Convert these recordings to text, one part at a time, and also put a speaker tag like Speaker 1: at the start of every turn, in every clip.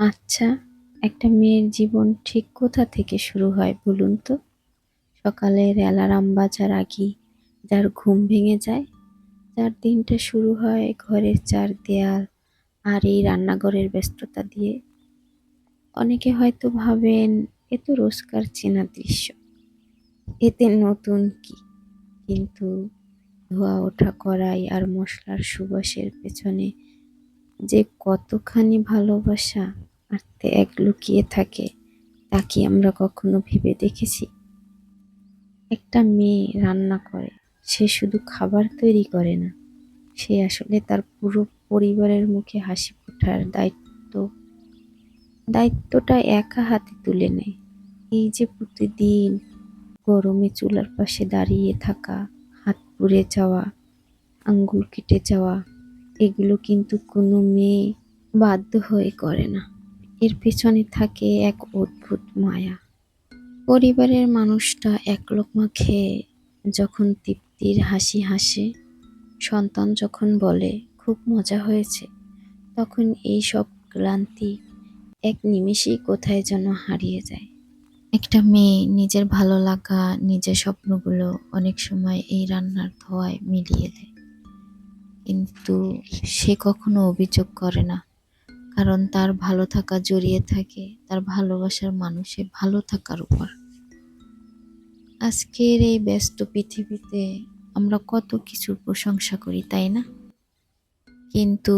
Speaker 1: আচ্ছা, একটা মেয়ের জীবন ঠিক কোথা থেকে শুরু হয় বলুন তো? সকালের অ্যালার্ম বাজার আগেই যার ঘুম ভেঙে যায়, যার দিনটা শুরু হয় ঘরের চার দেয়াল আর এই রান্নাঘরের ব্যস্ততা দিয়ে। অনেকে হয়তো ভাবেন এ তো রোজকার চেনা দৃশ্য, এতে নতুন কি? কিন্তু ধোয়া ওঠা কড়াই আর মশলার সুবাসের পেছনে যে কতখানি ভালোবাসা আর ত্যাগ লুকিয়ে থাকে তা কি আমরা কখনো ভেবে দেখেছি? একটা মেয়ে রান্না করে, সে শুধু খাবার তৈরি করে না, সে আসলে তার পুরো পরিবারের মুখে হাসি ফোটার দায়িত্বটা একা হাতে তুলে নেয়। এই যে প্রতিদিন গরমে চুলার পাশে দাঁড়িয়ে থাকা, হাত পুড়ে যাওয়া, আঙ্গুল কেটে যাওয়া, এগুলো কিন্তু কোনো মেয়ে বাধ্য হয়ে করে না। এর পেছনে থাকে এক অদ্ভুত মায়া। পরিবারের মানুষটা এক লোকমা খেয়ে যখন তৃপ্তির হাসি হাসে, সন্তান যখন বলে খুব মজা হয়েছে, তখন এই সব ক্লান্তি এক নিমেষেই কোথায় যেন হারিয়ে যায়। একটা মেয়ে নিজের ভালো লাগা, নিজের স্বপ্নগুলো অনেক সময় এই রান্নার ধোঁয়ায় মিলিয়ে দেয়, কিন্তু সে কখনো অভিযোগ করে না, কারণ তার ভালো থাকা জড়িয়ে থাকে তার ভালোবাসার মানুষের ভালো থাকার উপর। আজকের এই ব্যস্ত পৃথিবীতে আমরা কত কিছুর প্রশংসা করি, তাই না? কিন্তু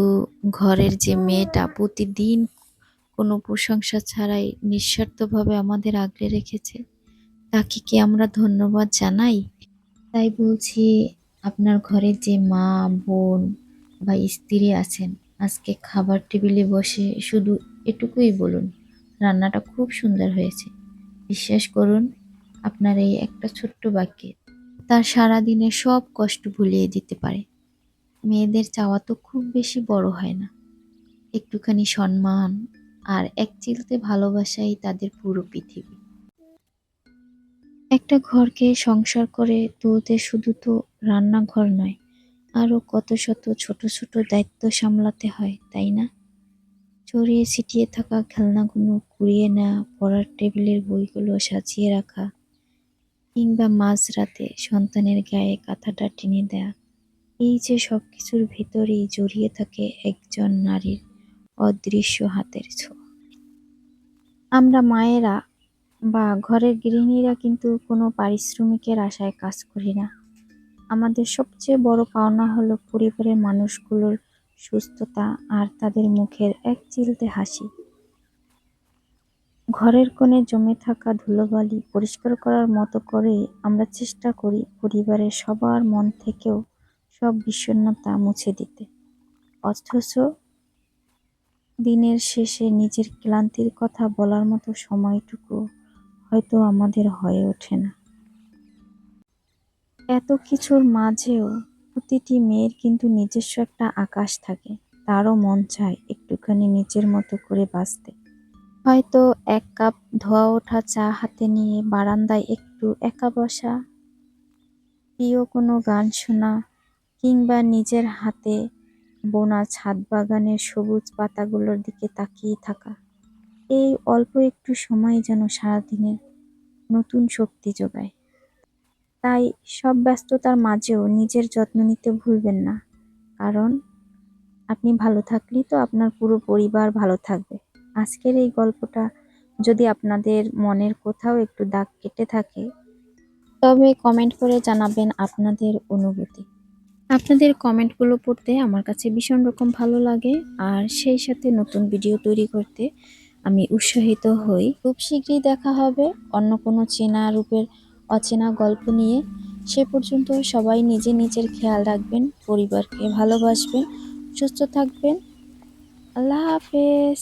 Speaker 1: ঘরের যে মেয়েটা প্রতিদিন কোনো প্রশংসা ছাড়াই নিঃস্বার্থভাবে আমাদের আগলে রেখেছে, তাকে কি আমরা ধন্যবাদ জানাই? তাই বলছি, আপনার ঘরে যে মা, বোন বা স্ত্রী আছেন, আজকে খাবার টেবিলে বসে শুধু এটুকুই বলুন, রান্নাটা খুব সুন্দর হয়েছে। বিশ্বাস করুন, আপনার এই একটা ছোট্ট বাক্যে তার সারাদিনের সব কষ্ট ভুলিয়ে দিতে পারে। মেয়েদের চাওয়া তো খুব বেশি বড় হয় না, একটুখানি সম্মান আর এক চিলতে ভালোবাসাই তাদের পুরো পৃথিবী। একটা ঘরকে সংসার করে তুলতে শুধু তো রান্নাঘর নয়, আরো কত শত ছোট ছোট দায়িত্ব সামলাতে হয়, তাই না? ছড়িয়ে ছিটিয়ে থাকা খেলনাগুলো কুড়িয়ে নেওয়া, পড়ার টেবিলের বইগুলো সাজিয়ে রাখা, কিংবা মাঝরাতে সন্তানের গায়ে কাঁথাটা টেনে দেয়া। এই যে সবকিছুর ভেতরেই জড়িয়ে থাকে একজন নারীর অদৃশ্য হাতের ছোঁয়া। আমরা মায়েরা বা ঘরের গৃহিণীরা কিন্তু কোনো পারিশ্রমিকের আশায় কাজ করি না। আমাদের সবচেয়ে বড় পাওনা হলো পরিবারের মানুষগুলোর সুস্থতা আর তাদের মুখের এক চিলতে হাসি। ঘরের কোণে জমে থাকা ধুলোবালি পরিষ্কার করার মতো করেই আমরা চেষ্টা করি পরিবারের সবার মন থেকেও সব বিষণ্ণতা মুছে দিতে। অথচ দিনের শেষে নিজের ক্লান্তির কথা বলার মতো সময়টুকু হয়তো আমাদের হয়ে ওঠে না। এত কিছুর মাঝেও প্রতিটি মেয়ের কিন্তু নিজস্ব একটা আকাশ থাকে। তারও মন চায় একটুখানি নিজের মতো করে বাঁচতে। হয়তো এক কাপ ধোয়া ওঠা চা হাতে নিয়ে বারান্দায় একটু একা বসা, প্রিয় কোনো গান শোনা, কিংবা নিজের হাতে বোনা ছাদ বাগানের সবুজ পাতাগুলোর দিকে তাকিয়ে থাকা। এই অল্প একটু সময় যেন সারাদিনের নতুন শক্তি যোগায়। তাই সব ব্যস্ততার মাঝেও নিজের যত্ন নিতে ভুলবেন না, কারণ আপনি ভালো থাকলেই তো আপনার পুরো পরিবার ভালো থাকবে। আজকের এই গল্পটা যদি আপনাদের মনের কোথাও একটু দাগ কেটে থাকে, তবে কমেন্ট করে জানাবেন আপনাদের অনুভূতি। আপনাদের কমেন্টগুলো পড়তে আমার কাছে ভীষণ রকম ভালো লাগে, আর সেই সাথে নতুন ভিডিও তৈরি করতে আমি উৎসাহিত হই। খুব শীঘ্রই দেখা হবে অন্য কোনো চেনা রূপের অচেনা গল্প নিয়ে। সে পর্যন্ত সবাই নিজের খেয়াল রাখবেন, পরিবারকে ভালোবাসবেন, সুস্থ থাকবেন। আল্লাহ হাফেজ।